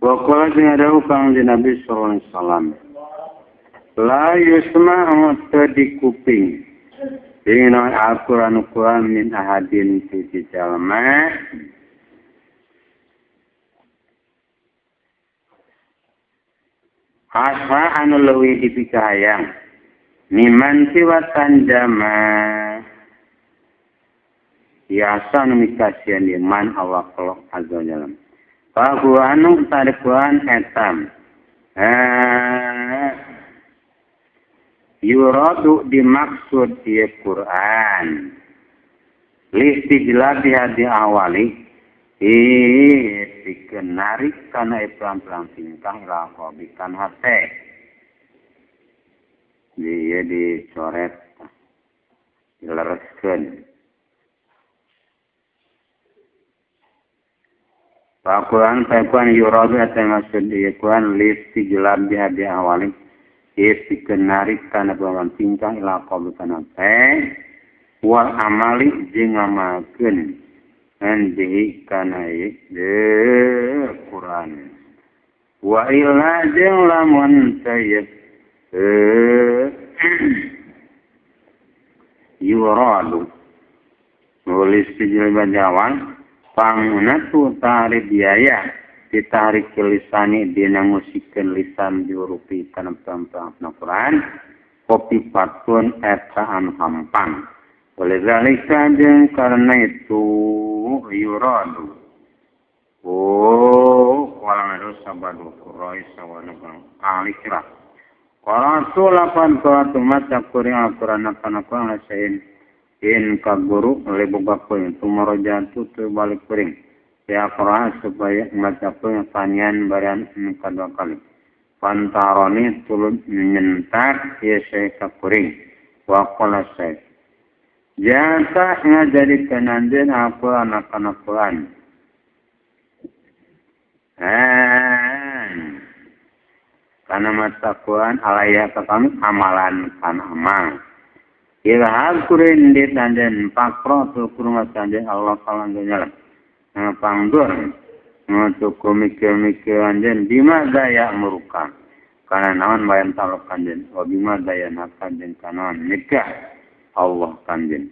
Wa jeung ada ukang di Nabi sallallahu alaihi wasallam. La yusma'u di kuping. Dina Al-Qur'an min ahadin fi jalma. Asa anu leuwih dipikahayang. Miman siwatan jama. Biasa anu mikasian iman Allah kalau azza wa jalla. Bahwa anu tarikuan etam. Yuradu dimaksud di Quran. Listijlah di awali. Dikenarik karena pelan-pelan tingkah ilakobikan hati. Dia dicoret. Dilereskan. Al-Quran taikuan yuradu atau maksud di Quran listi jelab di awalin dikenarik karena pelan tingkah ilakobikan hati. Wal amali jengamalkan. Andihi kana de Quran. Wa illa jeung lamun sayyid yuradu nulis dijilban jawan pangunatu tarik biaya ditarik ke lisani dina ngusikeun lisan diurupi kana pampa Quran kopi patun eta anu hampang. Oleh zalika jeung karena itu yuradu. Walang ada sabadu kurai sawana bang alikra. Qara'tu lapan qira'atu maca Qur'an Al-Qur'an kana Qur'an sayin in kaguru oleh boga poin tumarojatu tu balik kuring. Ya Qur'an supaya maca poin tanian baran kedua kali. Pantaroni tulun nyentak ya saya kuring. Wa qala saya jasa ngajadikan anjen apa anak-anak Quran. Karena mata Quran alaya kami amalan kan amal. Ilham kurin dit anjen pakro tu kurma anjen Allah kalang jalan. Pangdur untuk mikir-mikir anjen bima daya meruka. Karena nawan bayan talok anjen. Bima daya nak anjen kanan nikah. Allah kanjen.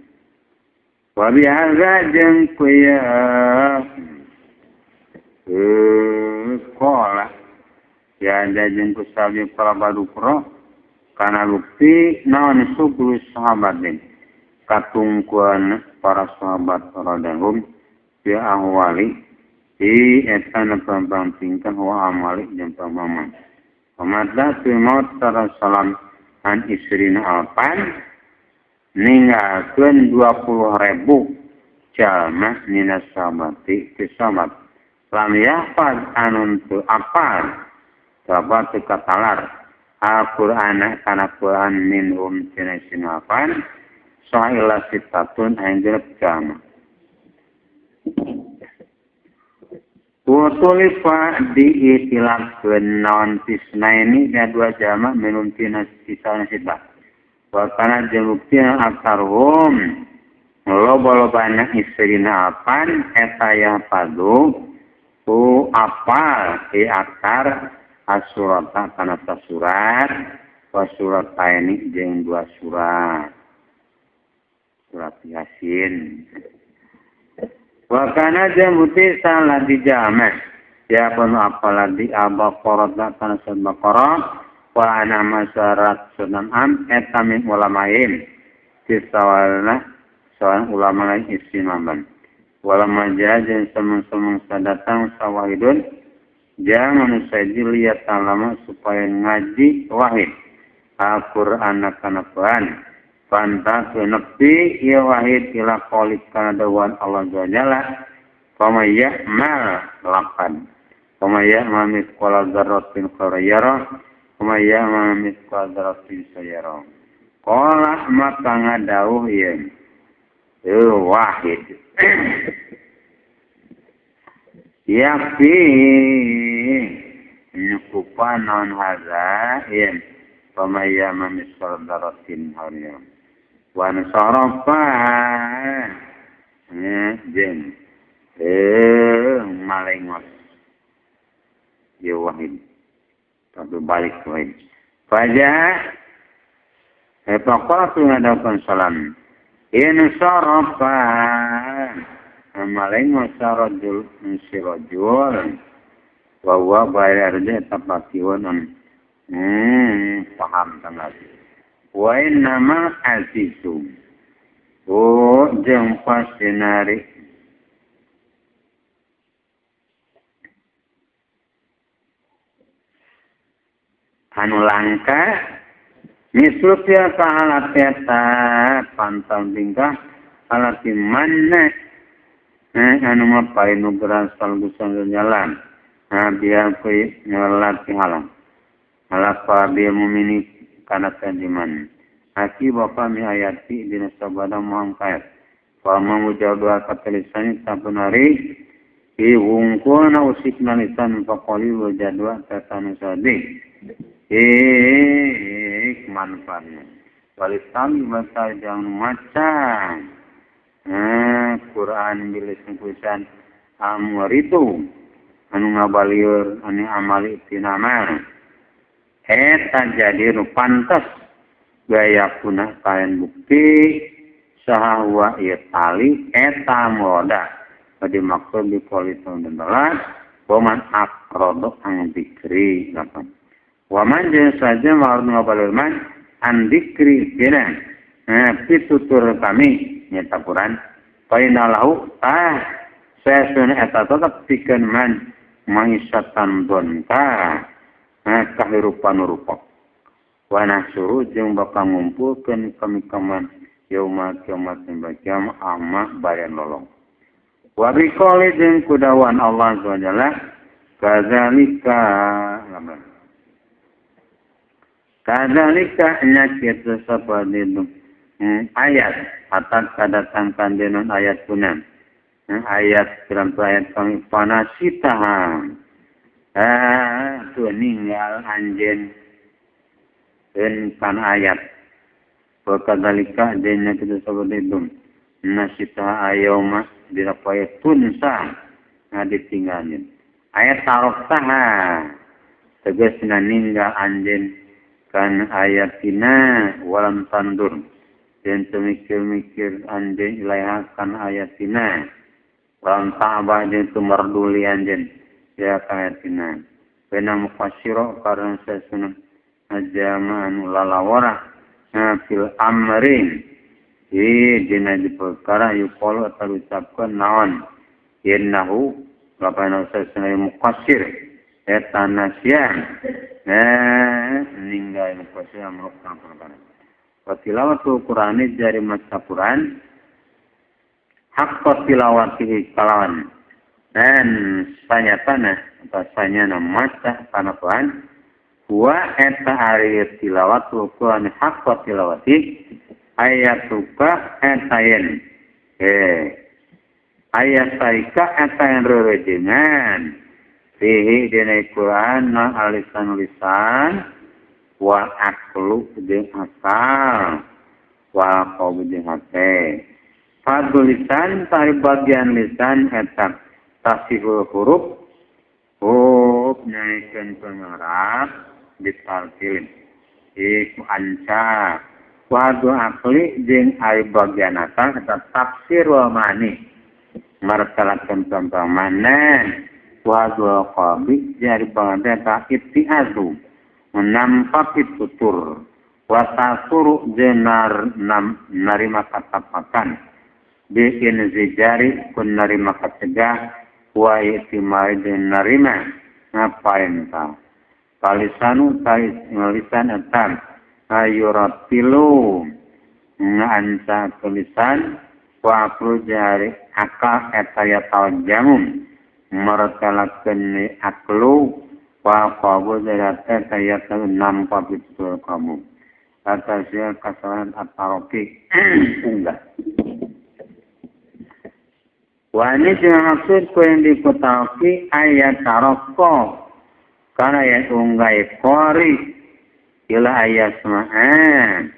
Wabi harga jeung kuya kola ya ada jeung kusabi para badukro kana bukti naon sugul sahabat din katungkuan para sahabat radhum ya ahwali di etana pambang tingkah wa amali jeung pamamang pamadda tu maut salam an isrina alpan ninggalkeun 20.000 jalma minas sabati kisamat lam yahfaz anun tu apal sabat katalar Al-Qur'an kana Qur'an minhum sinafan sa'ila sitatun anjir jama Wutulifa diitilafkeun naon tisnaini dan 2 jama minhum sinafan sitat Wakana jembuktian aktarum loba-lobana isrina apan etaya padu ku apal aktar asurata kana surat wa surat ini jeung 2 surat Yasin wakana jembukti salah dijama ya pun apal di Al-Baqarah kana surat Baqarah wa ana masyarat sunan am etamin ulamain kisawalna soal ulama lain istimaban walama jajan semeng-semeng sadatang sawahidun jangan saya dilihat lama supaya ngaji wahid Al-Qur'an kana Quran panta nepi ya wahid ila qaulik kana dawan Allah jalla kama ya'mal lapan kama ya'mal mithqala dzarratin khairan Kumaya mamit kuadratin sayarong. Kola maka ngadauh yen. Wahid. Yakfi. Nyukupan non haza yen. Kumaya mamit kuadratin sayarong. Wan soropan. Jen. Malengos. Tapi balik wae. Faja Epaklah tu ngadakan salam. Insarafa Amaling masarajul Insirajul Wawa bayar dia tapatiwan. Paham sangat. Wa nama azizu. Oh, jeung pasti nari. Anu langka misrupya ka alat eta pantau tingkah alat mana anu mah painu berasal gusan jalan biar kui ngelat halang alat pa dia mumini kana tanjiman aki bapa mi ayati dina sabada muangkaet pama mujadwa katalisan sampun hari wungkuna usikna lisan faqali wajadwa tatanu sadik manfaatnya. Walisan bahasa yang macam Quran bilis nulisan amur itu anu ngabalieur anu amali tinama eta jadi nu pantes gaya punah kalian bukti sahawa ieu tali eta moda pada maksud di politon dan dalat waman akrodo ang dikri lapan waman jenis saja mahal ngabalirman andikri kena pitutur kami nyata Quran painalahu saya sunnah eta tetap pikeun man mangisatan donka kahirupan rupak wana suruh jeung bakal ngumpulkeun kami kaman yauma kiamat bagian ama bayan lolong wa biqali jeung kudawan Allah subhanahu kadzalika Kadzalika nyakit seperti itu ayat atas kadatangkan dengan ayat punan ayat dalam ayat kami panasitaha tu ninggal anjen dan kan ayat kadzalika dan nyakit seperti itu nasitaha ayoma dirapaya tunsa ditinggalin ayat taroktaha tegasna ninggal anjen kan ayatina walam tandur dan semikir-mikir anjen ilaihakan ayatina walam ta'bah dan tumarduli anjen ya ayatina bena mufassiro karena sesunan ajaman lalawara fil amrin dina di perkara yukolu atau ucapkan naon yennahu kapana sesunan mufassir etanasyan ninggal pasti amrok perkara. Tilawatul Qur'ani dari maca Quran haqqa tilawatihi kalawan dan sanyatana atau sanyana maca kana Quran wa eta ari tilawatul Qur'ani haqqa tilawati ayatuka etayen ayat saika etayen rerejengan fihi dina Quran na alisan lisan wa aklu jeung akal wa qalbu jeung hate fadul lisan tari bagian lisan eta tasihul huruf naikeun pengarap ditartil iku anca wadu akli jeung ari bagian akal eta tafsir wa mani martalakeun pamanen wadu qabi jari banget ta ittiazu menampak tutur watasuru jenar narima katapakan bikin zijari kun narima kacegah wa itimai dan narima ngapain ta kalisanu talis ngalisan etan ayuratilu nganca tulisan wa aklu jari akal etaya jamun meretelakeun aklu wa qabu zarata ayat 6 papitul kamu atasnya kesalahan at-taroki unggah wani jeung maksud ku yang diketahui ayat taroko karena yang unggah kori ila ayat sema'an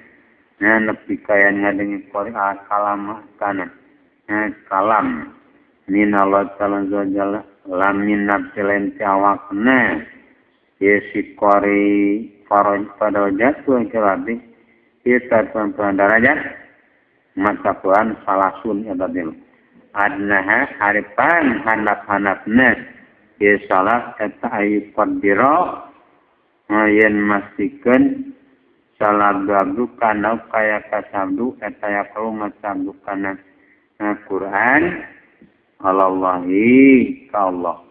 nepi kaya ngadengi kori kalam kana kalam minallah ta'ala zajala lamin nafsilen tiawakna Yesikori farojat tuan kelati kita tuan derajat matapuan salasun adabil adnaha haripan hanap-hanapna ye salah eta ayu qadira yen mastikeun salabdu kana kaya kasabdu eta ya kalau masabdu kana Quran Allahi ka Allah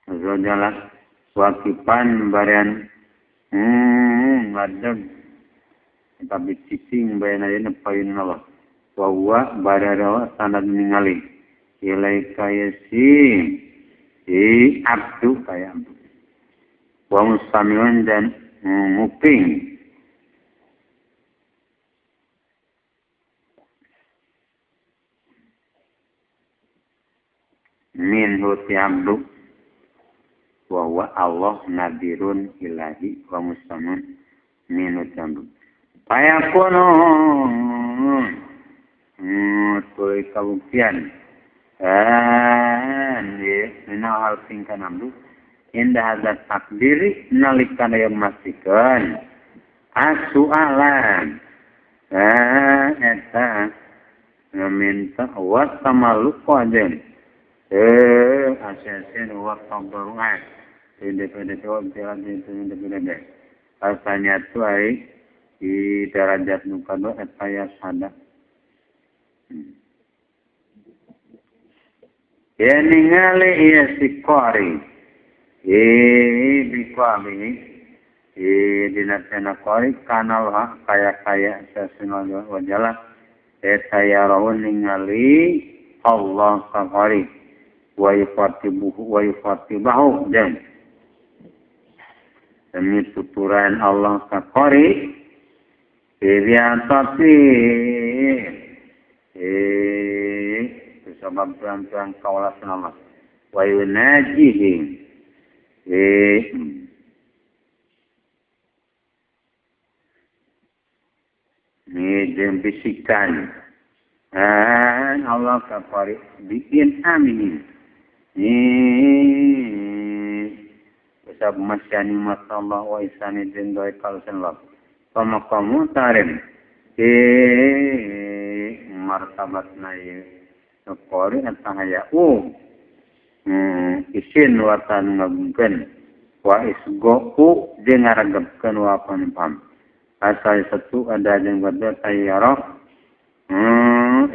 Zojalah wakipan barian ngadeg tapi cicing bayana yana payun Allah wa barara sanad ningali ilaika yasim abdu kaya abdu wa mustamiun dan muping min huti abdu wa Allah nadirun ilahi wa muslimun minut jambu payakono tuh kabuktian mina hal tingkan amdu indah ada takdiri nalikan yang masikan asualan eta meminta wat sama lupa aja asasin wat tabaruan independen jawab jalan independen asalnya tu ai di derajat nukado etaya sada ya ningali ya sikori bikwami dinatena kori kanal kaya sesinal wajala etaya rawun ningali Allah kakori wa yufatibahu dan demi tuturan Allah kakori tapi sebab tuan kaulah nama wa yunajihim ini bisikan Allah kakori bikin amin sebab masyani masallah wa isani jendoi kalsen lab sama kamu tarim martabat naik sekori atahaya isin watan ngabungkan wa isgo'u dengaragapkan wa panipam asal satu ada yang berdua tayyarah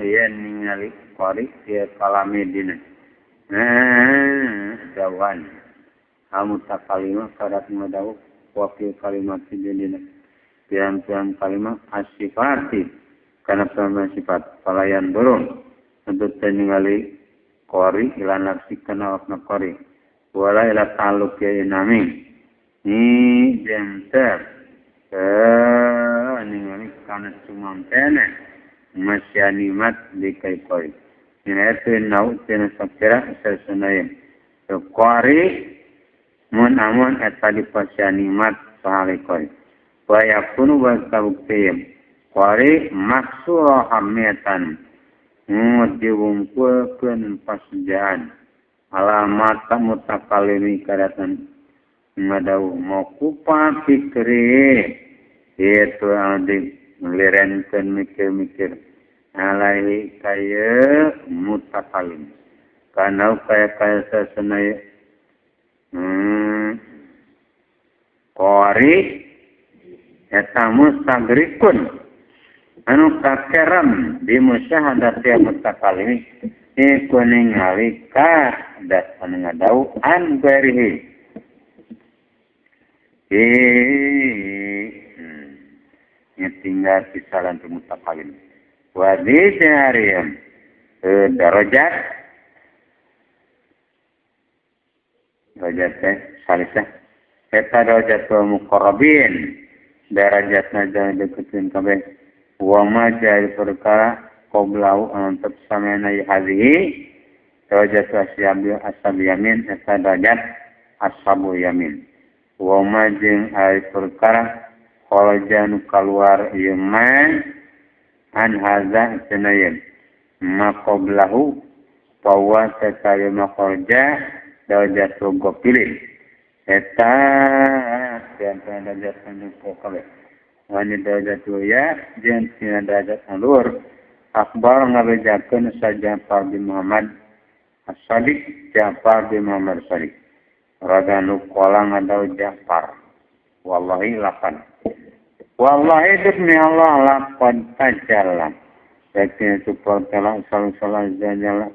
iya ningali kori dia kalami dina jawan kamu tak kalimat syarat madawuk wakil kalimat dina pian-pian kalimat asifati karena pemain sifat pelayan burung untuk ningali kori ila nafsi kana wakna kori wala ila taluk ya inami ni jenter ningali kana cumam tena masyanimat dikai kori ini itu nau tena sakira sesunayim kori mun amun etadi pasyanimat sahali kori wa yakunu wa kabuktim kori maksura hamiyatan diwungkulkan pasjaan alamat mutakalimi karatan ngadawu mokupa pikri itu adik melirenkan mikir-mikir alaihi kaya mutakalim karena kaya sesenai kori eta mustagrikun anu kakeram di musyahadat ya mutakalimi iku ningali ka das anu ngadau an barihi tinggal kisaran mutakalim wa di jariyan darajat salisah eta darajat muqarrabin darajatna jangan deketin kabeh wa ma jari perkara qoblau untuk samana hadhihi darajat ashab yamin eta darajat ashabu yamin wa ma jeung ari perkara kharajan keluar iman an hadza senayan ma qoblahu bahwa sekali makhraja zaujatu gopilin eta diantara derajat anu pokok wani zaujatu ya jeung tina derajat alur akbar ngabejakeun saja Ja'far bin Muhammad As-Sadiq Ja'far bin Muhammad As-Sadiq radanu qala ngadau Ja'far wallahi lapan wallahi demi Allah laqad tajalla yakin support telah salah jalla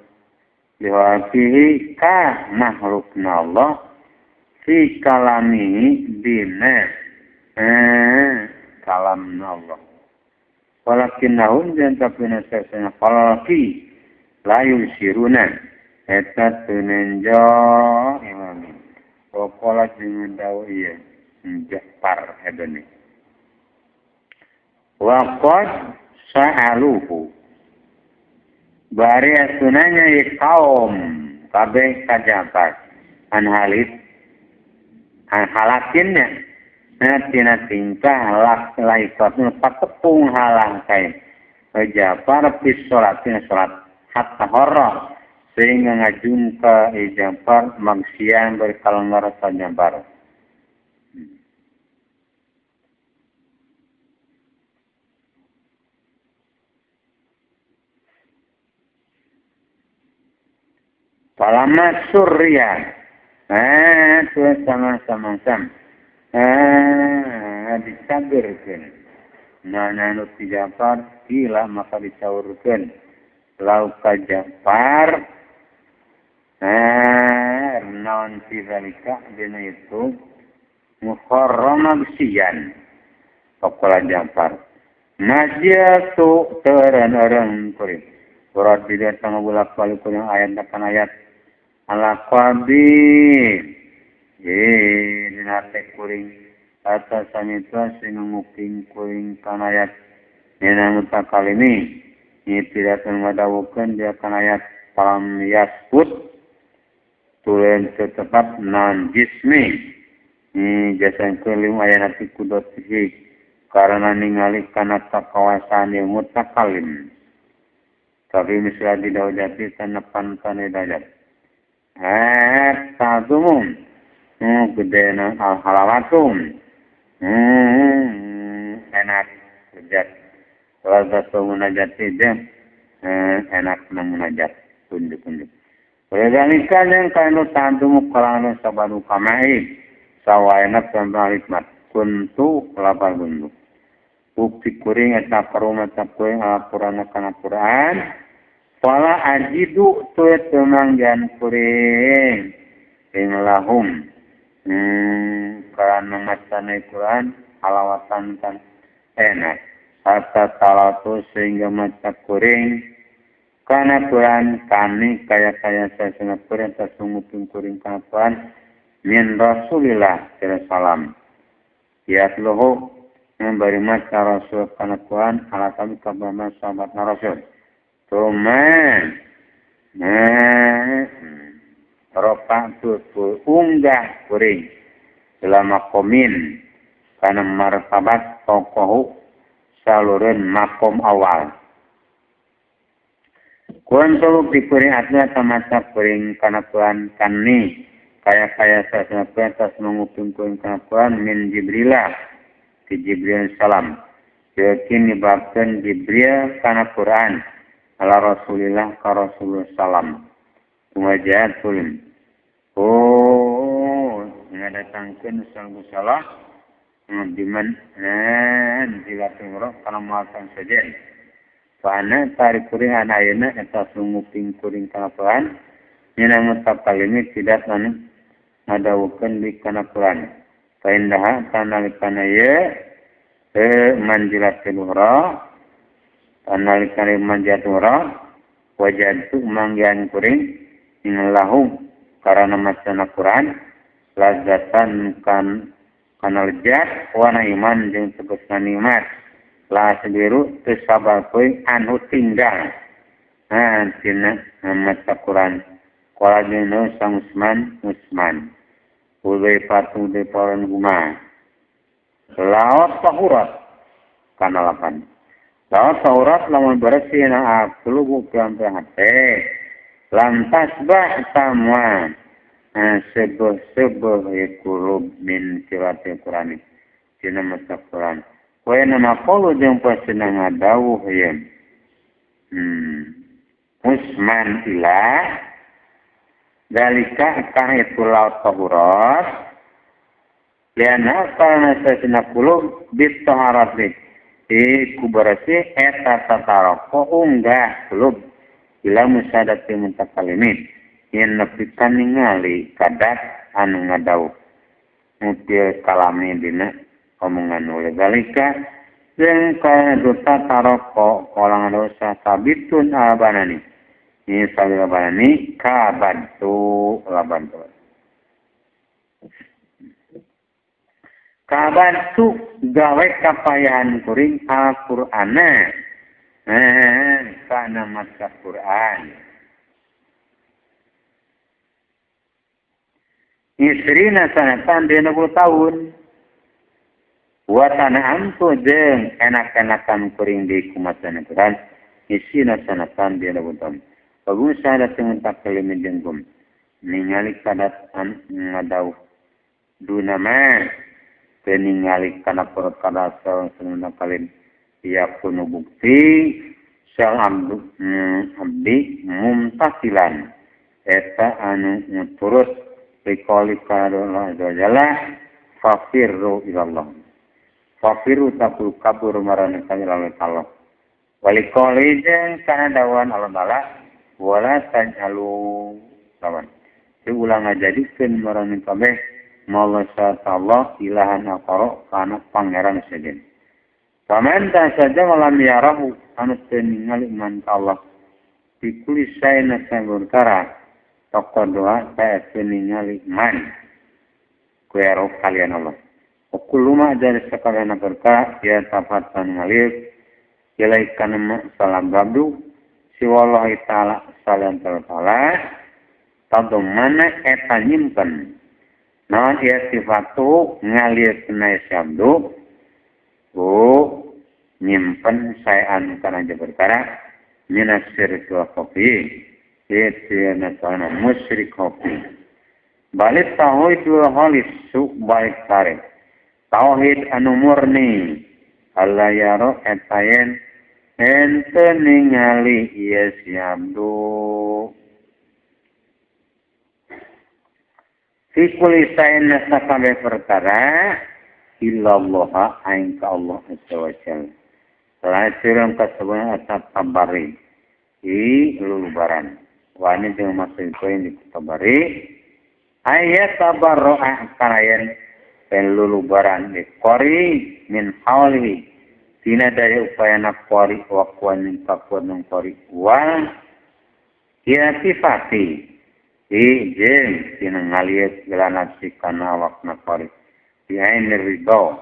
liwafihi ka makhlukna Allah fi kalami dina kalamna Allah walakinnahum jantapina sesana falaki la yusiruna eta tunenjo imami pokola jeung dawu ieu Ja'far edene waqad sa'aluhu bari asunanya kaum kabeh kajabat an halakinnya tina tingkah laikatnya patepung halang kain Ja'far pis sholatina sholat hatta horror sehingga ngajun ke Ja'far magsian berkalenggar sa Ja'far Palama surya tu sama-sama dicagerkeun nana nu ti Ja'far gila maka dicaurkeun lau ka Ja'far naon fi zalika dina itu muharram siyan pokola Ja'far najatu teureun kuring surat dilihat sama bolak-balik punya ayat dan ayat ala qabi dinate kuring atas sanitra sing nguking kuring kana ayat dina mutakalimi ini tidak mengadawukeun dia kana ayat palam yasput tulen tetap non jismi ini jasa kelim ayat kudotihi karena ningali kana kawasan yang mutakalim tapi misalnya tidak jadi tanepan kana dajat tadumum gedena al-halawatum enak kerja lazatu munajati dem enak munajat tunjuk-tunjuk Wedalika yang kanu tandumu kalanu sabanu kamai sawaina tanpa hikmat kuntu lapar bundu bukti kuring eta karumata kuring al-Qur'an kana Qur'an Fala ajidu tuet temanggian kuring ing lahum karena macana Quran halawatan kan enak hatta talatu sehingga maca kuring kana Quran kami kaya sesuna kuring tasungupin kuring kana Quran min Rasulillah salam ya loho memberi maca Rasul kana Quran ala kami kabama sahabat Rasul Tuman, ropa tutul unggah kuring selama komin karena martabat tokoh saluran makom awal. Kuan toluk dikuring atnya tamasa kuring karena kuan kani kaya sasana kuan tas menguping kuring karena kuan min Jibrilah di Jibril salam. Yakin dibabkan Jibril karena Quran. Ala Rasulillah ka Rasulullah salam. Tumajahat tulim. Ngadatangkeun sang salah diman dilatih roh kana makan saja. Pana tarik kuring ayeuna eta sunguping kuring kana Quran. Nyana mutakalimi tidak ngadawukeun di kana Quran. Paindah kana ye manjilatul roh analikari manjatura wajad tu manggian kuring inallahu karena macana Quran lazatan kan lejat wana iman jeung tegasna nikmat la sebiru teu sabar poe anu tinggal tina maca Quran qala jeung sang Usman ulai patu de paran guma laot tahurat kana lapan lawan Taurat lamun bersih na aklubu kiam hate lantas bah sama sebuah kulub min siratil Qur'ani. Dina maca Qur'an. Wa nama qalu jeung pasina ngadawuh ye. Usman ila dalika kana itu laut tahurat. Liana karena sesina kulub bitaharati. Kubarasi eta tataroko unggah kulub ila musadati muntakalimin. Yang nepikan ningali kadat anu ngadawuh. Mutil kalami dina omongan oleh dalika. Yang karena duta taroko kolang dosa sabitun abanani. Ini sabit abanani kabantu labantu. Kabantu gawe kapayahan kuring Al-Qur'ana. Kana maca Qur'an. Isrina sanatan 20 tahun. Watana antu jeung enak-enakan kuring di kumacan Quran. Isrina sanatan 20 tahun. Bagus ada tementak kalimin jenggum. Ningali kadat ngadauh. Dunama. Ningali kana perkara sementak kalim. Ia kuno bukti. Sal abdi mumtasilan. Eta anu turut. Bikoli karolah jala. Fafirru ilallah. Fafirru tapul kabur marana kami lalu Allah. Walikoli jeng kana dawan Allah wala tajalu lawan. Diulang ngajadikeun marana kabeh malasa Allah ilahan akara kana pangeran sejen. Paman ta saja malam yarahu anu teu ningali man Allah. Dikuli saena saburkara toko doa saya teu ningali man. Kuero kalian Allah. Okuluma dari sekalian berkah ya tapatan ngalir ilaikan salam gabdu si wallahi ta'ala salam ta'ala tadu mana eta nyimpen naon ia sifatu ngalir kenai sabdu nyimpen sayaan kana berkara minasir wa kopi itu natana musyrik kopi balik tauhidul halis su baik tarik tauhid anu murni Allah yaro etayen ente ningali ieu si abdu fi kulli sain sakabeh perkara illallah aing ka Allah azza wa jalla lacireun kasebuna eta tabari lulubaran wani jeung maksud poin di tabari ayat tabarro'a karayan lulubaran kori min hawli tina daya upayana kori wakwan min kapur nung kori wal kia sifati jen tina ngaliat gelanat si kana wakna kori diain ridho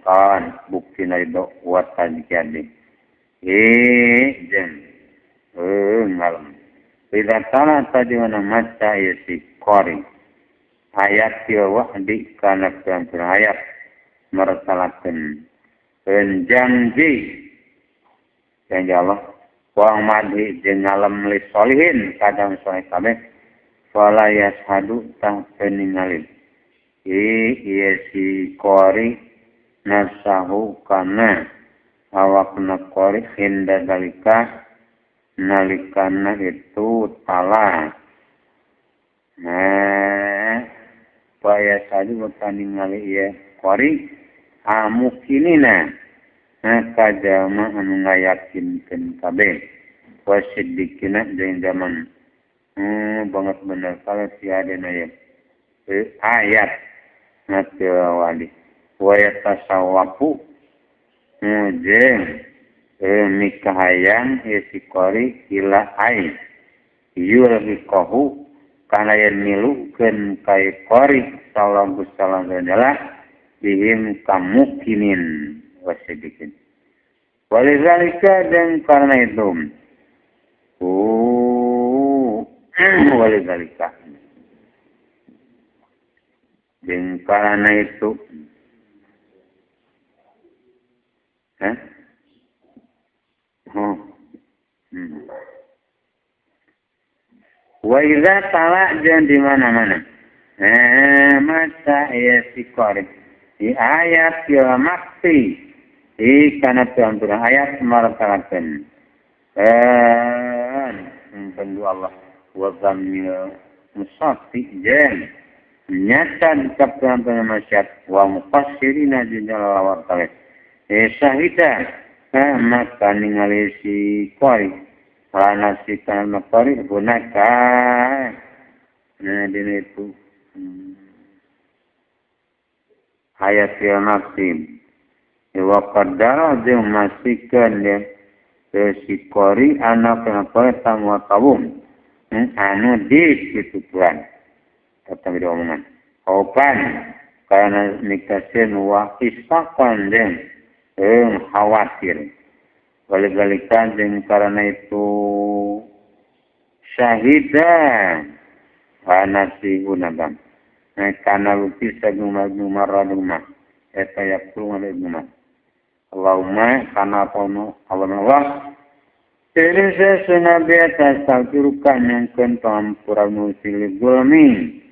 kan bukti na ridho watan jadi jen ngalem Bidatana tadi mana maca ya si kori ayat tiwa di kana pian ayat meresalakan penjanji janji Allah wang madi jengalam li solihin kadang soleh kabeh fala yashadu tang peningalin iya si kori nasahu kana awakna kori hinda dalika nalikana itu tala paya tadi bukan ningali ya kori amukinina kajama anu ngayakinkeun kabeh wasidikina jeung zaman banget bener kalau tiadana ya ayat wali waya tasawapu jeung mikahayang esikori ila ai yulhikohu kana yen milukeun kai kori sallallahu salam adalah bihim kamukinin wasidikin walizalika dan karena itu walizalika dan karena itu Wa idza tala jeung di mana-mana. Masa ya si qari. Di ayat ya makti. Di kana pirang-pirang ayat martakaken. Bendu Allah wa zamil musaffi jeung nyata di pirang-pirang masyarakat wa mufassirina jeung jalawar talik. Syahida maka ningali si qari. Lana si kana qari gunakan. Nah, dini itu ayat yang maksim. Wa qaddara jeung masikeun dia si qari anak penapa tamu tawum. Anu dituturan. Kata video omongan. Opan karena nikasin wa istaqan jeung khawatir. Balik-balikan jeung karena itu syahidan nasi gunabam. Karena lupi sagumar radumah. Eta yakul ngadumah. Allahumma karena Allah. Ini sesunabi atas takdirukan yang kentam puramu silih gulmi.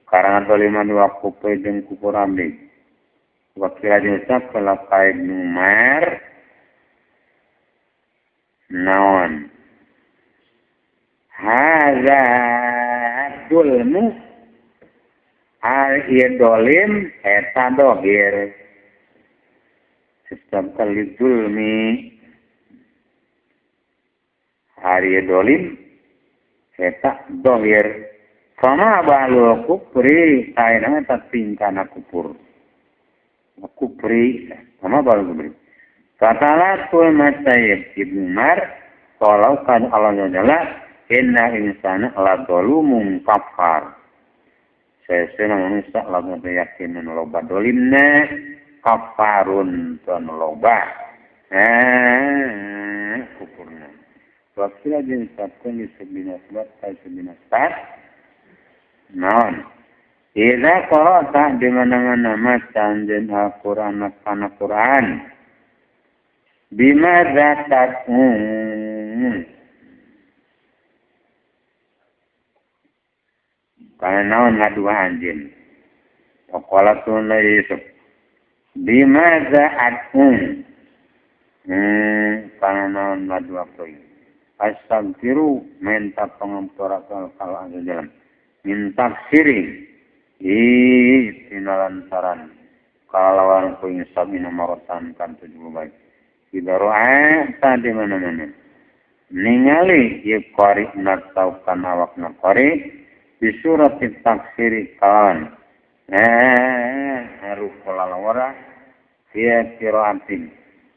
Karena doliman waktu pedeng kupur ambil. Wakil adilsa kelakai numar. Naon. Haza dulmu al-idolim eta dohir. Sistem kali dulmi al-idolim eta dohir. Fama balu kupri aina eta tingkana kupur. Kupri, fama balu kupri. Katalah tu Masyayib Ibn Umar kalau kan Allah adalah inna insana la dolumun kafar. Saya manusia lagu yakin loba dolimna kafarun tuan loba. Kupurna. Waktu aja disabkan di sebinasbat kai sebinasbat. Naon. Ida kalau tak di mana-mana macam dan Al-Quran anak Quran. Bima zakat karena naon ngadua anjin. Pokoknya tuh Yusuf. Bima zakat karena naon ngadua poin. Astagfiru minta pengampura kalau ada jalan. Minta siring. Tinalantaran. Kalau orang poin sabina marotan kan 7 baik. Ibaroa tadi mana-mana. Ningali qari nataukan awak qari di surat taksiri kawan. Harus polalawara dia qiraatin.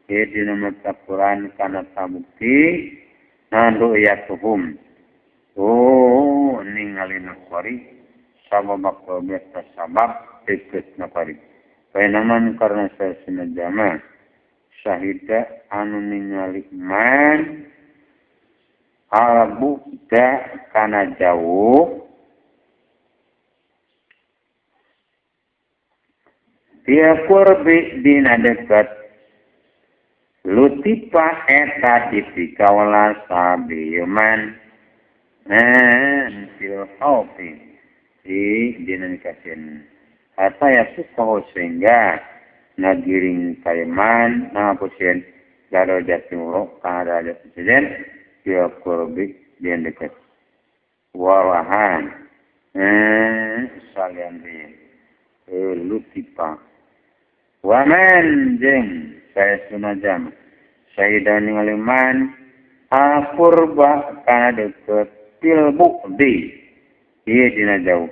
Dia dinamakan Quran kana tabukti nandu yatuhum. Ningali qari sabab biasa sabab ikut qari. Penaman karena saya senajama syahida anu ningali man al-bu'da kana jauh dia kurbi dina dekat lutipa eta dipikawala sabiman fil haufi di dina nikasin ata ya suka sehingga nagiring kaiman na posien daro jatimuro kada ada presiden dia kurbi dia dekat walahan salian dia lutipa waman jeng saya sunajam saya dan ngaliman apurba kana dekat tilbu di dia dina jauh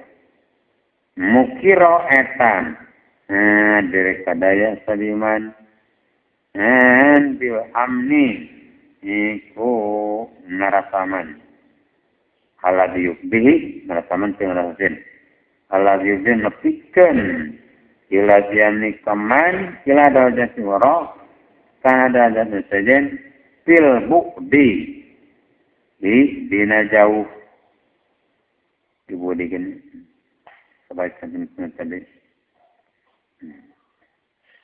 mukiro etan dari kadaya saliman bil amni iku narasaman haladiyuk bihi narasaman pengrasin haladiyuk bihi nepikeun ila diamni kaman ila darajati wara kana darajat sajen bil bu'di di dina jauh dibudikan kebaikan tadi.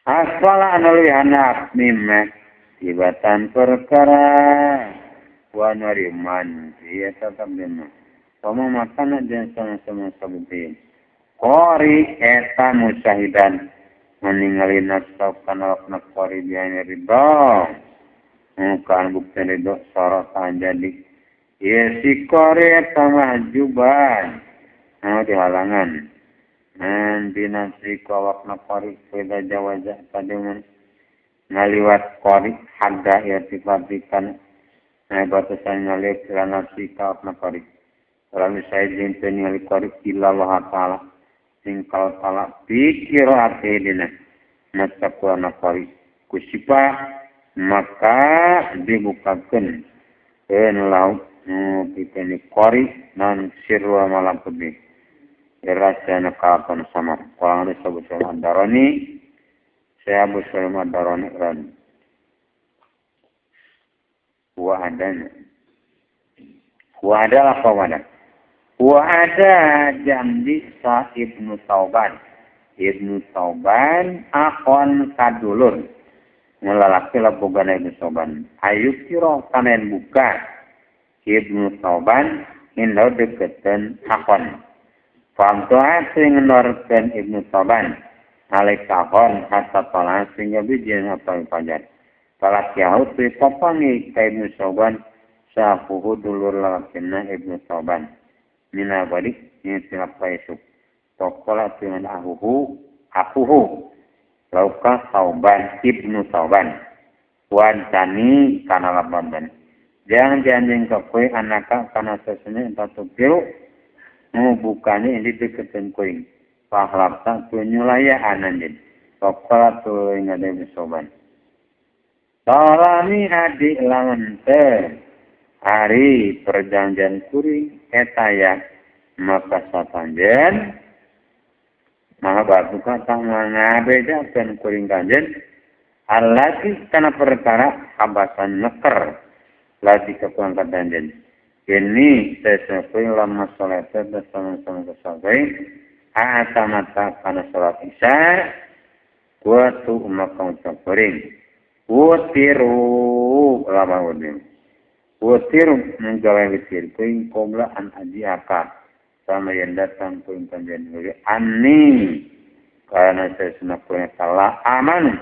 Asfala analui anak mimma tibatan perkara wa nariman dia tetap dina Kamu makan aja sama-sama sabutin. Kori eta musyahidan. Meningali nafsu kana wakna kori biaya ridho. Mukaan bukti ridho sorotan jadi. Ya si kori eta mahjuban. Dihalangan. Binasi kawakna kori. Kuida jawajah kademan. Ngaliwat kori. Hadda irtifatikan. Batasan ngalip. Lanasi kawakna kori. Orang saya jinten ningali kori illa Allah Ta'ala. Singkal ta'ala pikir hati dina. Mata kuana kori. Kusipa maka dibukakan. Laut. Kita ni kori. Dan sirwa malam putih. Irasanya kapan sama. Kalau ada sebut sama Ad-Darani. Saya bersama Ad-Darani. Wa'adanya. Wa'ada apa wadah? Wa'ada jamdi sa Ibnu Tauban. Ibnu Tauban akon kadulur. Ngelalaki labugana Ibnu Tauban. Ayu kiro kanen buka. Ibnu Tauban indau deketan akon. Famtuha sing ngendorkan Ibnu Tauban. Alik akon hatta tolah sehingga bijian apa pajar. Palak yahut ripopangi ka Ibnu Tauban. Syafuhu dulur lakina Ibnu Tauban. Mina balik ini tidak paisuk. Tokola dengan ahuhu. Lauka Tauban Ibnu Tauban. Wajani kana lababan. Jangan janjing ke kue anaka kana sesene entah tupiru. Bukanya ini deketin kue. Pahlapta tunyulaya ananjin. Tokola tu ingade Ibnu Tauban. Tolani adik lante. Hari perjanjian kuring etaya maka satanjen maka batu kata mengabeda dan kuring kanjen alati karena perkara habasan neker lagi kepangkat danjen ini sesuai lama sholat bersama-sama kesabai atamata karena sholat isya kuatu umat kaucap kuring wutiru lama udim Watir menggawe witir kuing komla an ajiaka sama yang datang kuing panjang dari ani karena saya sudah punya salah aman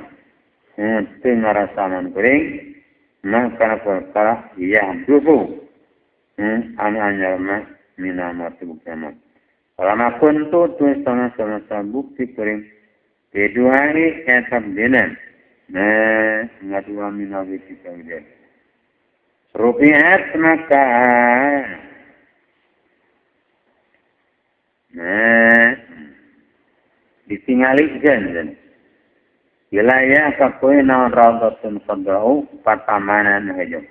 tengah rasaman kuing maka perkara iya dulu an mah minamati buktiamat selama kuntu tuh sama-sama bukti kuing kedua hari etap dinan ngadua minawi kita udah Rupiat maka ditinggalkan wilayah kakoi naon raudatun fadra'u patamanan hajum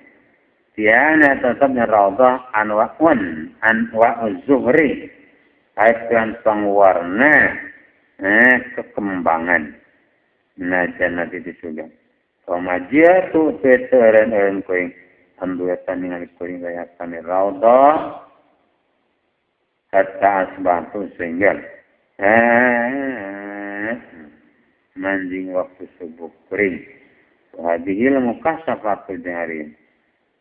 tiana tetapnya raudah anwa'uz zuhri kaitan pangwarna kekembangan jannati di surga pamajiatu teteren koing Amduatan dengan kuring gaya kami raudah hatta asbatu sehingga manjing waktu subuh kuring hadihil mukasafat di hari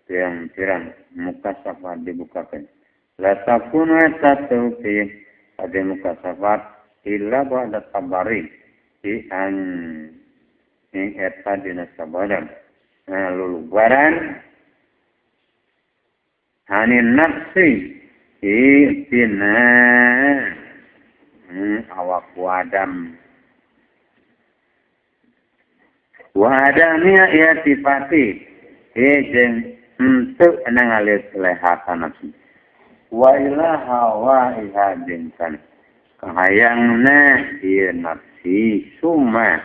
yang tirang mukasafat dibukakan la takunu tatawfi ada mukasafat illa ba'da tabari di an yang eta dina sabadan lulubaran Anin nafsi itina awak wadam wadamnya ia sifati jeng untuk nangalir selehatan nafsi wa ilaha wa ihadinkan kahayangna ia nafsi suma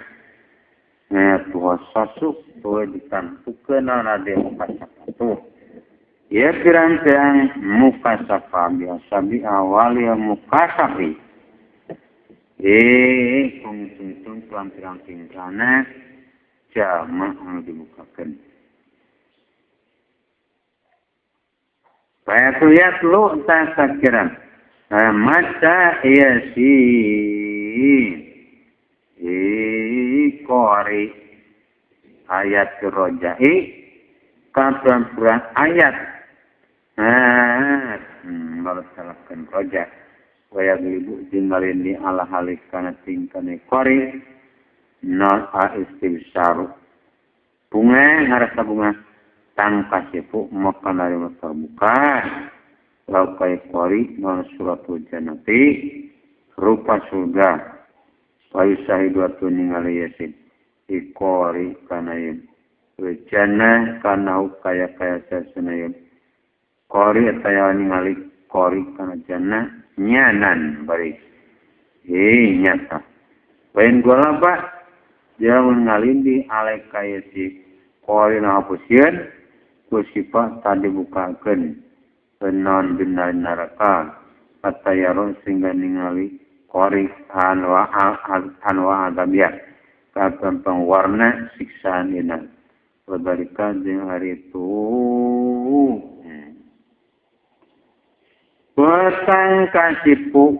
tuha sasuk tuha ditantukan ada mukasafatu ya pirang-pirang mukasafa biasa awal ya mukasafi kung pirang-pirang tingkana jamaah dibukakan Fayatuyat lu tasakiran. Mata iya si kori ayat rojai ketampuran ayat meretalakan roja waya glibu jinggalin di ala halikana tingkane kori non a istibsaru bunga harasa bunga tangkasipu makanari terbuka laukai kori non suratul jannati rupa surga wayu sahidwatu ningali yasin ikori kanayun wejana kana kaya sasanayun kori ataya ningali kori kana jana nyanan bari nyata wain gola ba jangan ngalindi alai kaya si kori na hapusieun kusipa tadi bukakeun penon benar neraka atayaron sehingga ningali kori anwa adabiyah kapan warna siksaan ina berbalikan dengan hari itu petang kasipu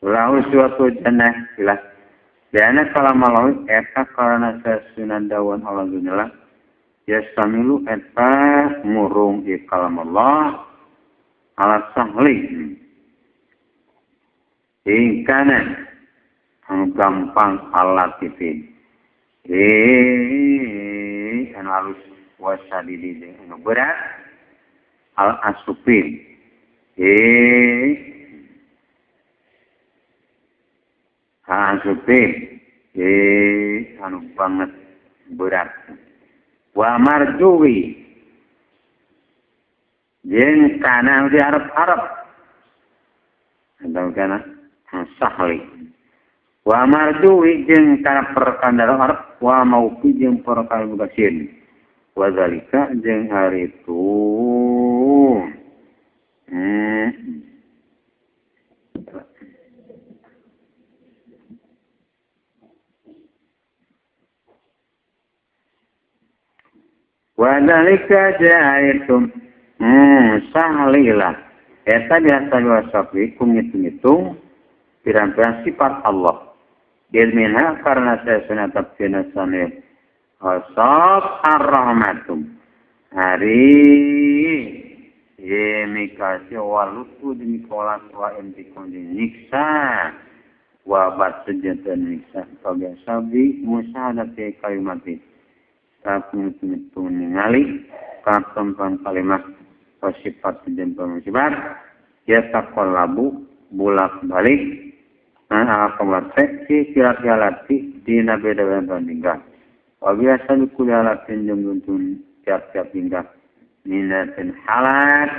lau suatu jannah ilah jana kalau malau eta karena sasunan dawan Allah dunia ya samilu eta murung kalam Allah ala sahli ingkana gampang alatifin harus wasadidi dengan berat al asupin asupin anu banget berat wa marjuwi jeung kana di Arab atau kana sahli wa marjuwi jeung kana perkara Arab wa mauqi jeung perkara mudasin wa zalika jeung hari itu wa zalika ja'aitum sahlilah eta biasa wasafi hitung pirang-pirang sifat Allah ilminha karena saya sunat tabkina sanir asab ar-rahmatum hari mikasi walutu dimikolas wa intikun diniksa wabat sejatan niksa kabiasa bi musyahadati kalimati tapi itu ningali kapan kalimat sifat dan sifat ya taqallabu bolak-balik seksi kira-kira dina beda-beda bandingkan. Wabiasa dikuli alatin jembuntun tiap-tiap tingkah. Minatin halat.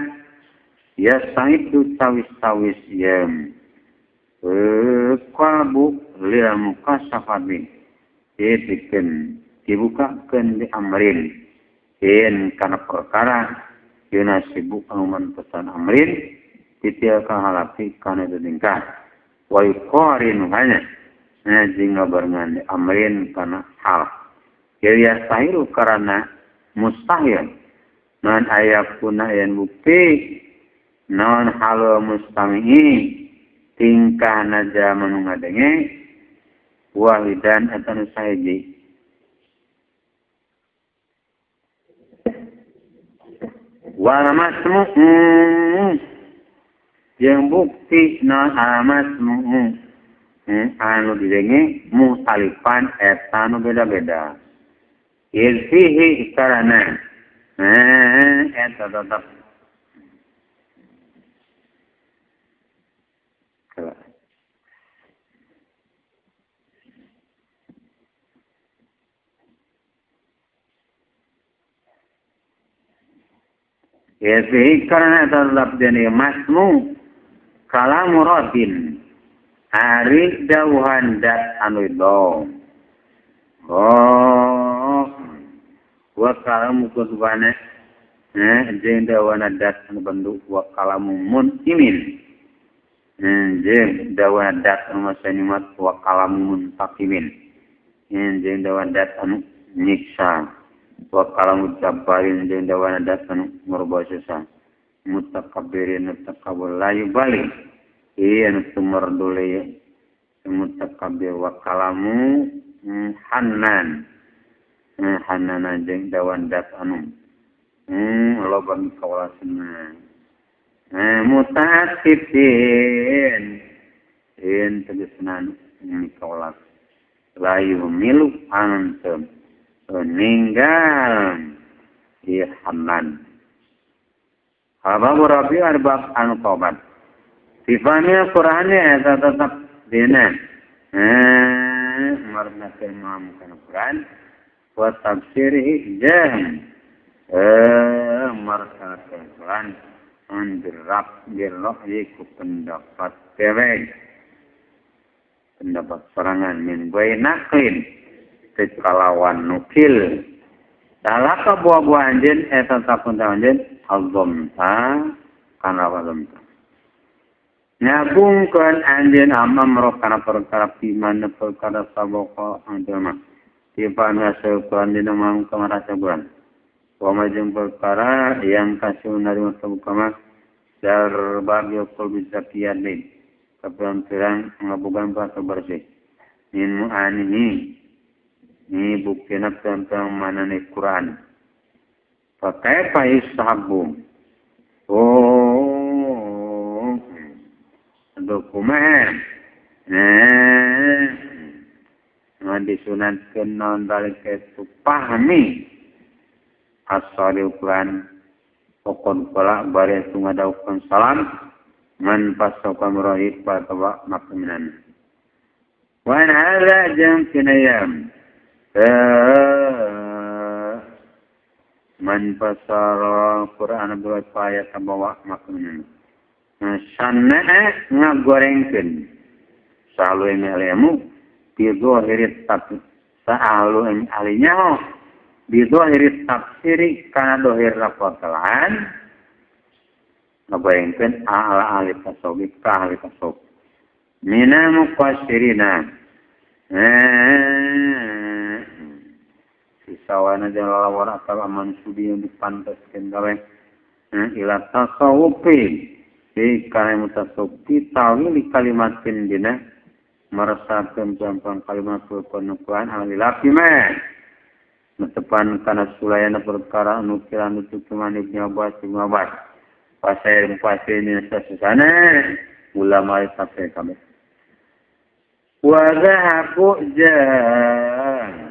Ya sang itu tawis-tawis yam. Kalbu lila muka safadin. Dibikin. Dibukakan di amrin. Karena perkara. Yunasibu anuman pesan amrin. Titiakan halati karena tingkah. Wa yuqarinu hanya jingga barengan amrin kana hal ya sahiru karena mustahil non ayakuna yang bukti non halo mustami'i tingkah naja menungadenge wahidan atau sahaji wala masmu yang bukti non amas anu didenge mutalifan eta anu beda-beda ilfihi karana eta tetap ilfihi karana tetap jadi masmu kalamu rodin hari dauhan dat anu dong wa kalamu kutubana jeung dawana dat anu bendu wa kalamu muntimin jeung dawana dat anu masanimat wa kalamu muntakimin jeung dawana dat anu nyiksa wa kalamu jabbarin jeung dawana dat anu ngurba mutakabbirin mutakabul layu balik anu sumber dulu mutakabbir wa kalamu hannan hannan jeung dawan dat anu Loban kawalasna. Mutaatibin. In tegesna kawalas. Layu milu antum. Ninggal. Ihaman. Habab Rabi arbab anu tobat. Sifanya Qur'annya tetap dina. Marna kemam kana Qur'an. Wa tafsirih jam. Marna Qur'an. Andirab ku pendapat tewek. Pendapat serangan min gue naklin. Kekalawan nukil. Dalaka buah-buah anjen. Tetap anjen. Al-Zomta kana walomta. Nyabungkan anjen amam roh kana perkara piman perkara saboko anjama. Tipana seukuran dina mang kemarasa bulan. Wamajeng perkara yang kasih menerima sabukama dar bagyo kol bisa kiadin. Kepelan-pelan ngabukan bahasa bersih. Min mu'anihi. Ini buktinya tentang mana nih Quran. Pakai payus sahabu. Dokumen. Disunatkan non balik itu pahami. Asal ukuran. Pokon pula bari itu ngadaukan salam. Man pasokan rohib patwa makminan. Wan hala jam kinayam. Man pasara Quran berat ayat bawa makna. Sanna ngagorengkeun. Salu ilmu bidohirit tafsir. Saalu alinya bidohirit tafsiri kana dohir rapotalan. Ngagorengkeun ala ahli tasawuf ka ahli tasawuf. Mina muqassirina. Sawana jalala atau aman sudi yang dipantaskan gawe ila tasawufi di kalimat tasawufi tawili kalimatin dina merasakan jampang kalimat penukuan alilapi metepan kana sulayana perkara nukiran itu cuma ibn Abbas pasir ini sesana ulama sampai kami wazahaku jah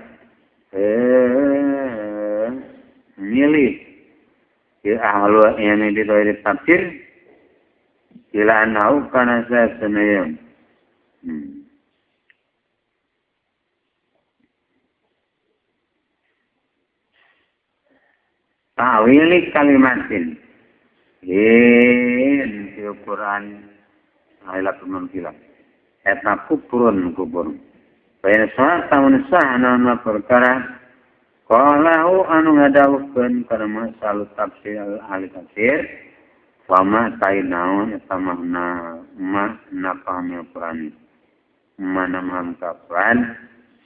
milih ke ahlu yang ini dari tafsir ila anau kana sasanayam tawili kalimatin in di Quran ayat pemanggilan etna kubur Bayan soal tahun sahana perkara kalau anu ngadawukeun kana masalah tafsir ahli tafsir fama tainaun tamahna makna pahami Quran mana mangka Quran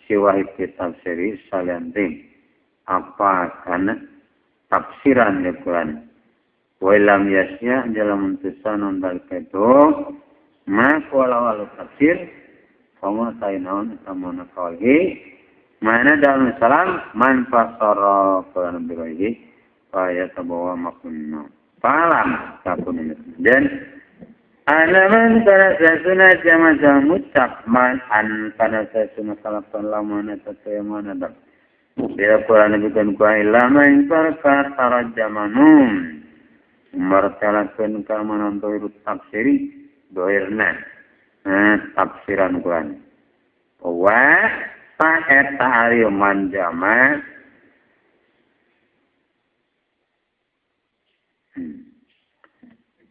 siwahid tafsiri salantin apa kana tafsiran Quran walam yasya dalam tulisan balik itu mak walau tafsir kamu tainaun tamana kawalhi mana dalam salam man fasara Quran bihi ayat bawa makna palam takun dan alaman kana sasuna jama mucap man an kana sasuna salapan lamana tatayamana dak dia Quran bikin ku ilaman perkara tarajamanun martalakan kamanan doirut tafsiri doirna tafsiran Quran. Wa ta'eta ariman jama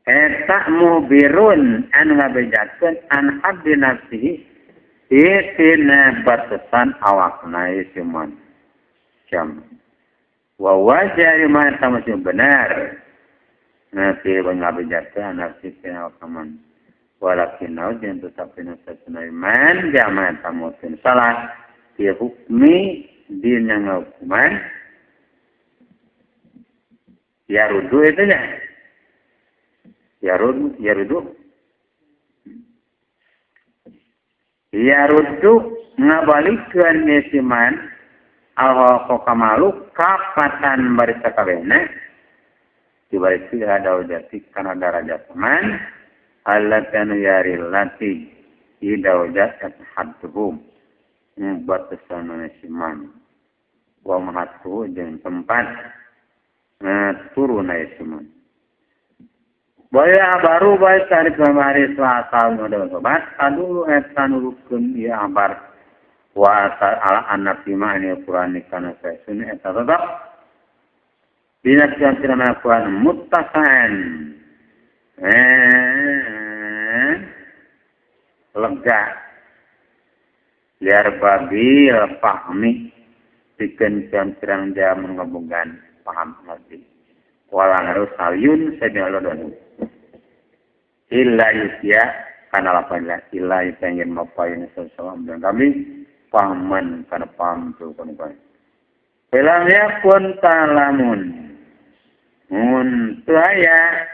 eta mubirun an ngabejakeun an abdi nafsihi itina batasan awakna isiman jam wa wajari ma tamasih benar nanti ngabejakeun nafsi awakman walakin naud yang tetap dinasasana iman jaman tamutin salah dia hukmi din yang hukuman ya rudu itu ya rudu ngabalikkeun nesiman alho kamalu kapatan bari sakabehna dibalik itu ada ujati karena darajat teman allatan yarilati idawjat hadhum buat kesana siman wa mahatu jeung tempat turun siman Baya baru baik dari kemarin selasa model sobat adu etan rukun ya abar wa ala anak lima ini Quran kana sun eta tetap dinasihan sirana Quran muttasan lega liar babi pahami bikin sirang dia menggabungkan paham hati walang harus sayun sedang lodon illa yusya kana lapanya illa pengen mapain sesuatu dan kami pahaman kana paham tu kan kan Belam yakun talamun mun tuaya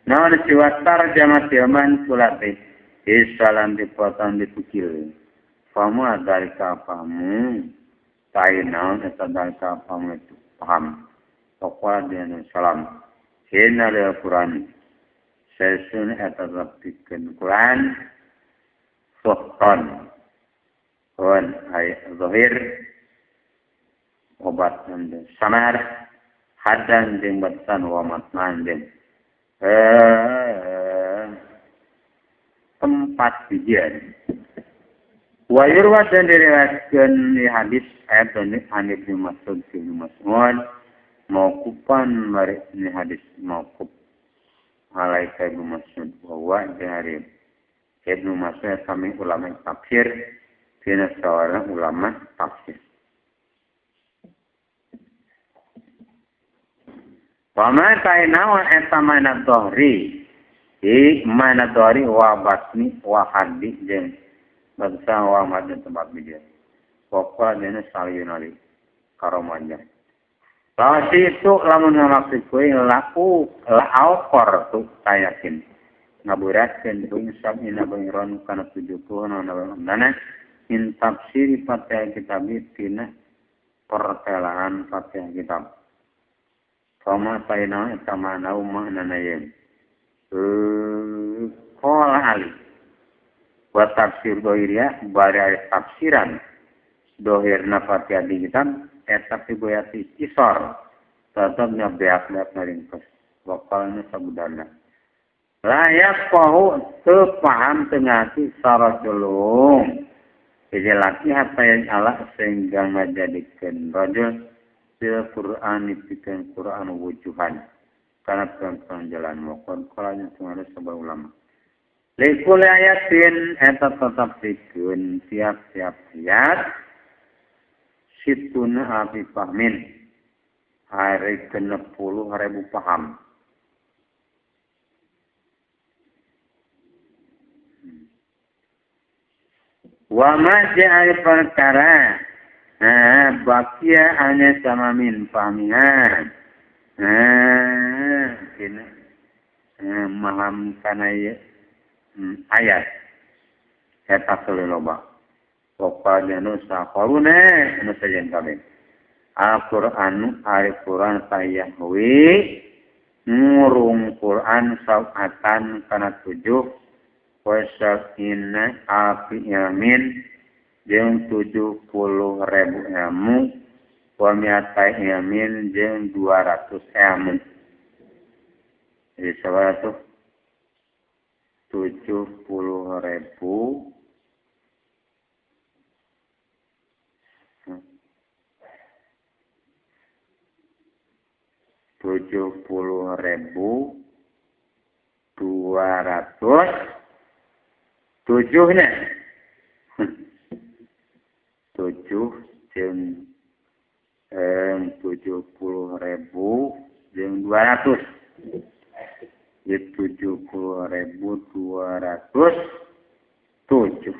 naon siwatar jamat yaman sulati isalan dipotong dipukil kamu dari kapamu tai naon eta dari kapamu itu paham pokoknya dia salam hina le Quran sesun eta rapikeun Quran sohon kon ay zahir obat dan samar hadan jeung batan wa matnan jeung tempat bijian wa yurwa dan diriwayatkeun di hadis ayat ini hadis Mas'ud bin Mas'ud mauqufan mari ini hadis mauquf alaika Ibnu Mas'ud bahwa dari Ibnu Mas'ud kami ulama tafsir kena seorang ulama tafsir Pama kainawa eta mana dohri mana dohri wa batni wa haddi jeung bangsa wa madin tempat bijak pokoknya dene saliyunali karomanya Tawasi itu lamun ngamaksud kue laku laukor tu tayakin ngaburatkeun tu insab ina bangron kana 70 nana in tafsir Fatihah kitab tina pertelaan Fatihah kitab Kama sayna tamana umma nanayen qala ali wa tafsir dohirya bari tafsiran dohirna Fatihah di kitab eta piboyati isor tetapnya beak-beak naringkes wakalnya sabudana layak pahu sepaham tengati sarajulung kejelaki hatta yang Allah sehingga menjadikan rajul bil Quran dibikin Quran wujuhan karena perang jalan mokon kalanya semua sebuah ulama lekul ayatin eta tetap dikeun siap-siap situna api pahmin hari ke-60.000 paham wa ma ja'a perkara bakia hanya sama min pahamihan kena maham kana ayat eta loba pokoknya nusa korune nusa jen kami Al-Quran Al-Quran sayahwi ngurung Quran sawatan kana 7 wasakina api yamin jeung 70.000 ilmu wa mi'atai yamin jeung 200 ilmu jadi sahabat tuh 70.000 tujuhnya 7 jeung 70.000 jeung 200 jadi 70.207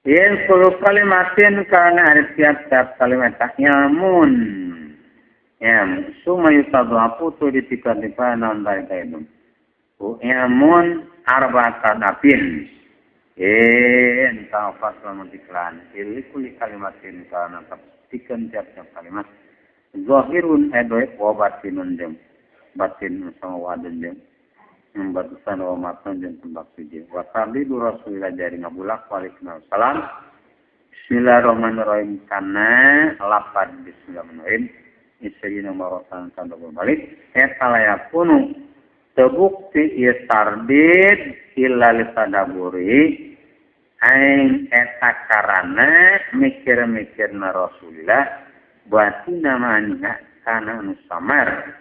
Yen kulo kalimatin karena ada tiap-tiap kalimat ilmun. Suma yutadhafu tu ditika-tika non baik itu. Ilmun arba'atan apin. Entah fasal mutiklan. Ili kuli kalimatin karena buktikan tiap-tiap kalimat. Zahirun edoy wa batinun jeung batin sama wadun jeung membatusan wa matan jeung tembak siji. Wa tabidu Rasulillah jari ngabulak waalaikumsalam. Bismillahirrahmanirrahim kana lapad bismillahirrahmanirrahim. Isri nomor sangat balik. Eta layakunu terbukti ieu tardid illa litadaburi aing eta karana mikir-mikirna Rasulillah batina manha kana anu samar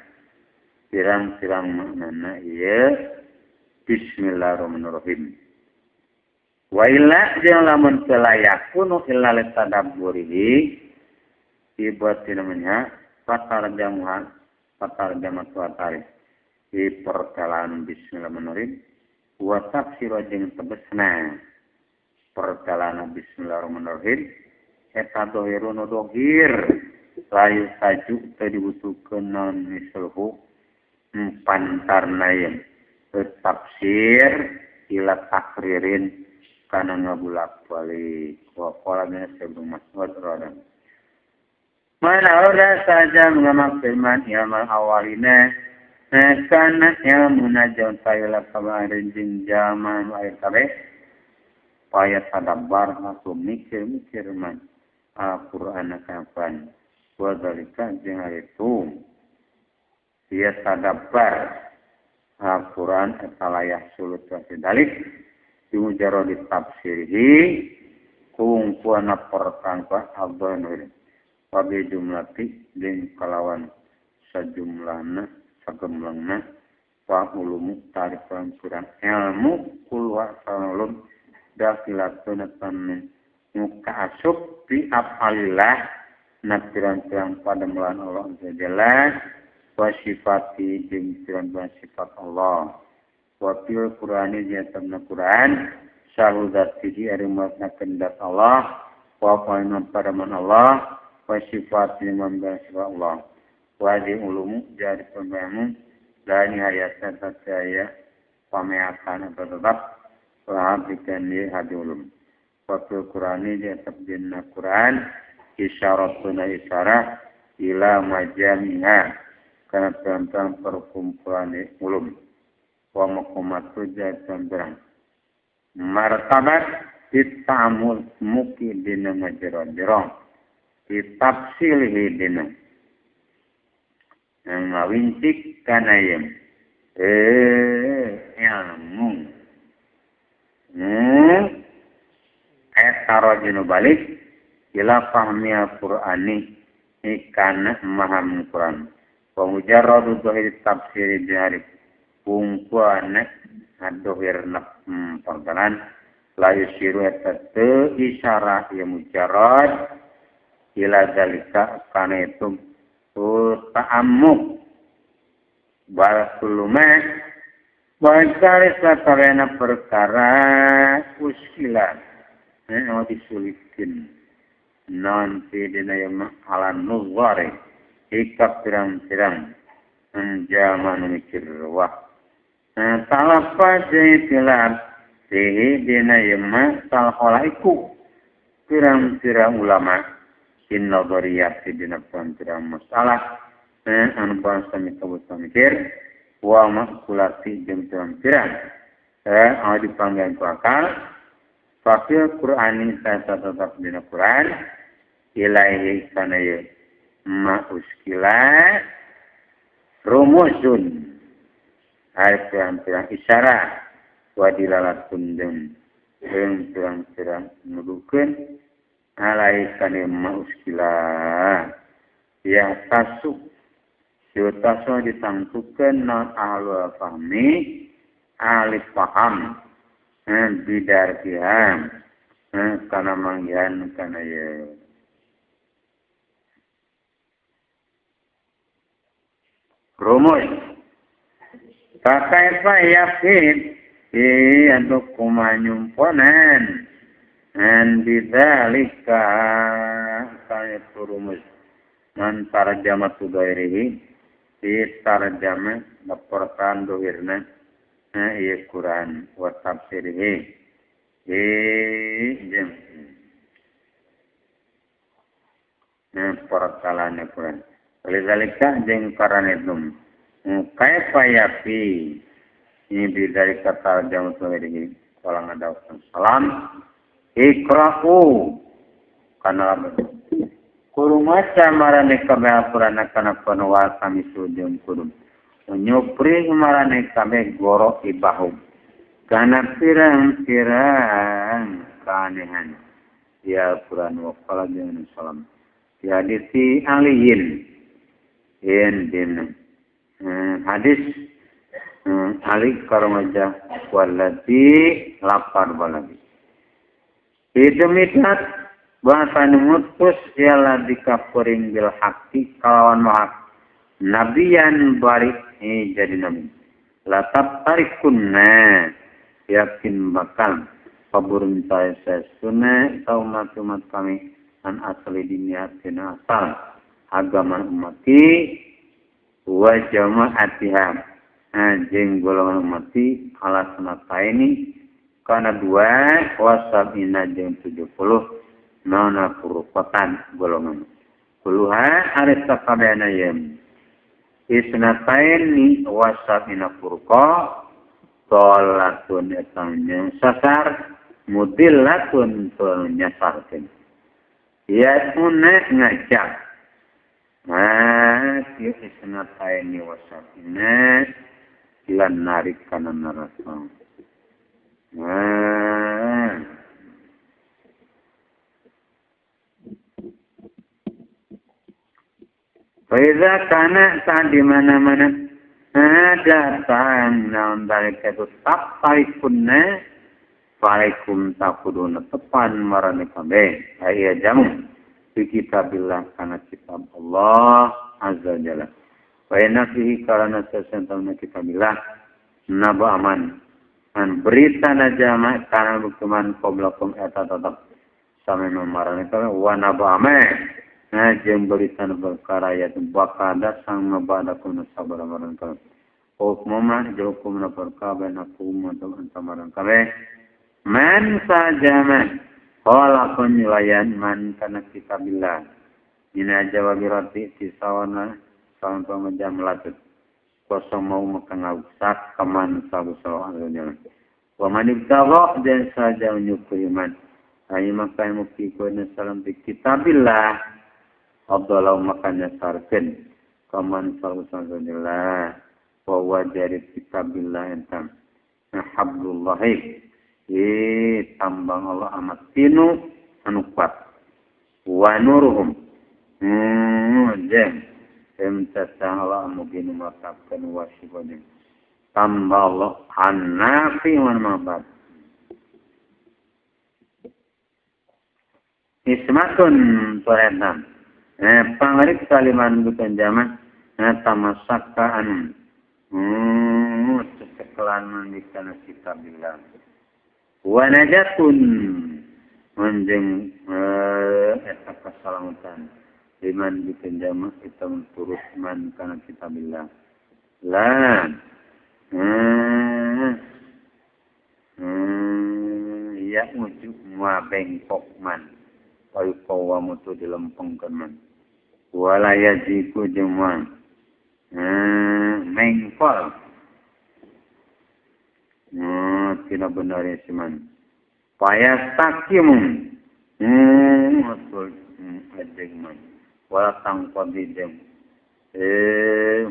pirang-pirang maknana ieu bismillahirrahmanirrahim. Wa illa jeung lamun teu layakunu illa litadaburi ibatina manha patarjamuhan atari di perkalaan bismillahirrahmanirrahim wa tafsir jeung tegesna perkalaan bismillahirrahmanirrahim eta dohirun dohir layu saju teu dibutuhkeun naon misalhu pantarna yang tafsir ila takririn kana ngabulak balik wa qala sebelum Mas'ud radhiyallahu mana orang saja mengamak firman ilmu awalina karena ilmu najaun sayulah kabarin jin zaman air kabeh paya tadabbar atau mikir-mikir man Al-Quran kapan wadalika jeung itu dia tadabbar Al-Quran etalayah sulut wasidalik dimujarah di tafsirhi kumpuana pertangka abdanuri wabi jumlati jeung kalawan sajumlahna sagemlengna wa ulumu tarifan kurang ilmu kulwa salun dakilatun tan muka asub bi afalillah napiran-piran pada melan Allah jalla wa sifati jeung piran sifat Allah wa fil qur'ani jatamna Quran sahudatihi ari makna kendat Allah wa qainan pada man Allah wa sifat liman sifat Allah wa di ulumu jadi pembangun dan hayatnya saya pameakan atau tetap perhatikan di hadi ulum waktu Qurani dia tabdinna Quran isyaratuna isyarah ila majamiha karena tentang perkumpulan ulum wa makumatu jatan berang martabat ditamul muki dina majeron-jeron ditafsilihi dina yang ngawincik kana yang ilmu eta rajinu balik ila fahmi al-Qur'ani ikana memahami Quran wa mujarradu dhahir tafsir jari kumpuana adohirna perkalaan la yusiru eta teu isyarah ya mujarrad ila dalika kana itu ta'ammuk barakuluma baiklah sarana perkara uskilah mau disulitin nanti dina yang ala nuzari ikap pirang-pirang zaman mikir wah talapa jaitilab sihi dina yang talholaiku pirang-pirang ulama inna dhariyati dina pirang-pirang masalah anu bangsa mikabut mikir wa makulati jeung pirang-pirang anu dipanggil ku akal fakir Qur'ani saya tetap dina Quran ilaihi kana ye ma uskila rumusun ay pirang-pirang isyarat wa dilalatun jeung pirang-pirang nudukeun alai kana ma uskila ya tasuk yutaso ditangtukeun non ahlu fahmi ahli paham bidar kiam kana manggihan kana ye rumus pakai pa yakin untuk kumanyumponan bidalika kaya rumus man tarjama tudairihi tarjama laporkan dohirna iya Quran wa tafsirihi jem Perkalane Quran. Walizalika jeung karana itu. Kaifa yafi ini dari kata jamu tuh kalau ada salam ikra'u kana kudu maca marane kabeh Quran kana panwa kami sujud kudu nyupri marane kabeh goro ibahu kana pirang-pirang kanehan ya Quran wa qala jeung salam ya hadisi aliyin yen din hadis Ali karomaja walati lapar balagi. Itu mitat bahasa mutus ialah dikapuring bil hakti kalawan mahak. Nabiyan bari jadi nabi. Latap tarikunna yakin bakal paburun saya sunna umat kami an asli diniatina asal agama umati wa jama'atiham. Jeung golongan mati ala sanata ini kana dua wasabina jeung 70 nona purukatan golongan kuluha aris sakabehana yem isnatain wasabina purqa tolatun etanya sasar mudillatun nyasarkeun ya munna ngajak kieu isnatain wasabina lan narik kana neraka. Faiza kana saat di mana-mana ada tang naon balik itu tapaikunna faikum takuduna tepan marane kabeh aya jamu fi kitabillah kana kitab Allah azza jalla. Wayna fihi karana sesentana kita bilang naba aman an berita najama karena bukuman qoblakum eta tetap sami memarane ka wa naba aman jeung berita perkara ya bakada sang mabadakum sabar marane ka hukumna hukumna perkara na hukum antamaran kabe man sajama qala kunyulayan man kana kitabillah ina jawab rati sisawana sampai menjam latut kosong mau makan ngausak keman sabu-sabu alanya waman ibtawa dan saja menyukur iman ayi makai mukti kuana salam di kitabillah abdallah makanya sarken keman sabu-sabu alanya wa dari kitabillah entam hablullahi tambang Allah amat tinu anu kuat wa nuruhum jeng emtasa Allah mungkin mengatakan wasibanya tambah Allah hanafi wan mabat ismatun toretan pangarik kaliman bukan zaman tamasakkaan sekelan mandikan kitabillah wa najatun menjeng eta keselamatan liman bikin jama kita menturut man kana kitabillah lan ya ujuk mua bengkok man kayu kawamu tu dilempengkan man walaya jiku jema mengkol tidak benar ya siman payah takimun betul ajeng man wala tangkot di jam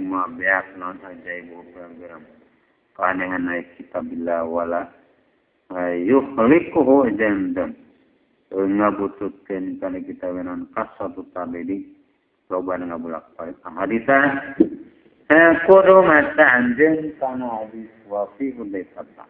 mabiak non ajaib program kanehan naik kitabillah wala yukhlikuhu jandam ngabututkeun kana kita wenan kasatu tabedi loba ngabulak balik hadisa kudu mata anjeun kana hadis wa fi hudai kata